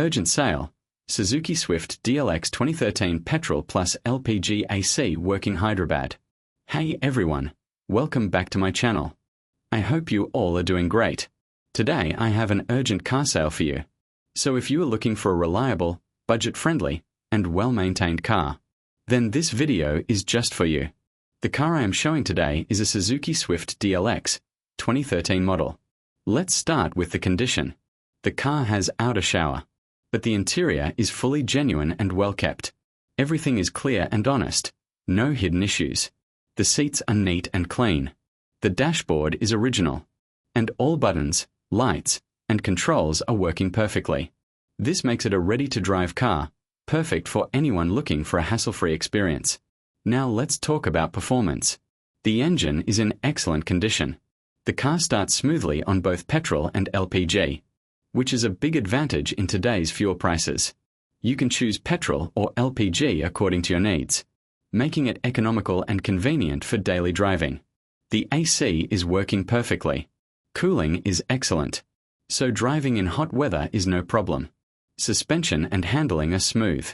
Urgent sale, Suzuki Swift DLX 2013 Petrol plus LPG AC working Hyderabad. Hey everyone, welcome back to my channel. I hope you all are doing great. Today I have an urgent car sale for you. So if you are looking for a reliable, budget-friendly, and well-maintained car, then this video is just for you. The car I am showing today is a Suzuki Swift DLX 2013 model. Let's start with the condition. The car has outer shower, but the interior is fully genuine and well kept. Everything is clear and honest, no hidden issues. The seats are neat and clean. The dashboard is original, and all buttons, lights, and controls are working perfectly. This makes it a ready-to-drive car, perfect for anyone looking for a hassle-free experience. Now let's talk about performance. The engine is in excellent condition. The car starts smoothly on both petrol and LPG, which is a big advantage in today's fuel prices. You can choose petrol or LPG according to your needs, making it economical and convenient for daily driving. The AC is working perfectly. Cooling is excellent, so driving in hot weather is no problem. Suspension and handling are smooth,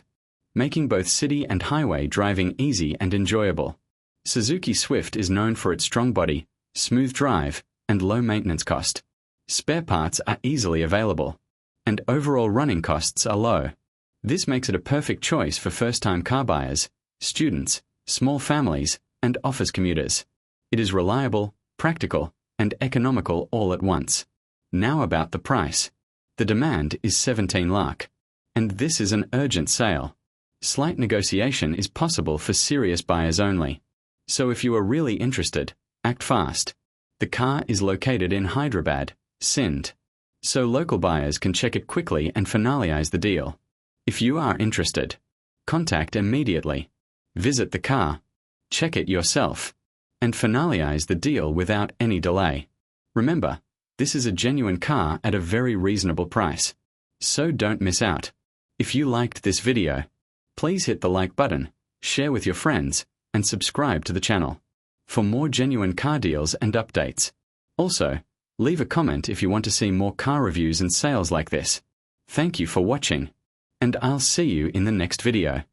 making both city and highway driving easy and enjoyable. Suzuki Swift is known for its strong body, smooth drive, and low maintenance cost. Spare parts are easily available, and overall running costs are low. This makes it a perfect choice for first-time car buyers, students, small families, and office commuters. It is reliable, practical, and economical all at once. Now about the price. The demand is 17 lakh, and this is an urgent sale. Slight negotiation is possible for serious buyers only. So if you are really interested, act fast. The car is located in Hyderabad, Sindh, so local buyers can check it quickly and finalize the deal. If you are interested, contact immediately. Visit the car, check it yourself, and finalize the deal without any delay. Remember, this is a genuine car at a very reasonable price, so don't miss out. If you liked this video, please hit the like button, share with your friends, and subscribe to the channel for more genuine car deals and updates. Also, leave a comment if you want to see more car reviews and sales like this. Thank you for watching, and I'll see you in the next video.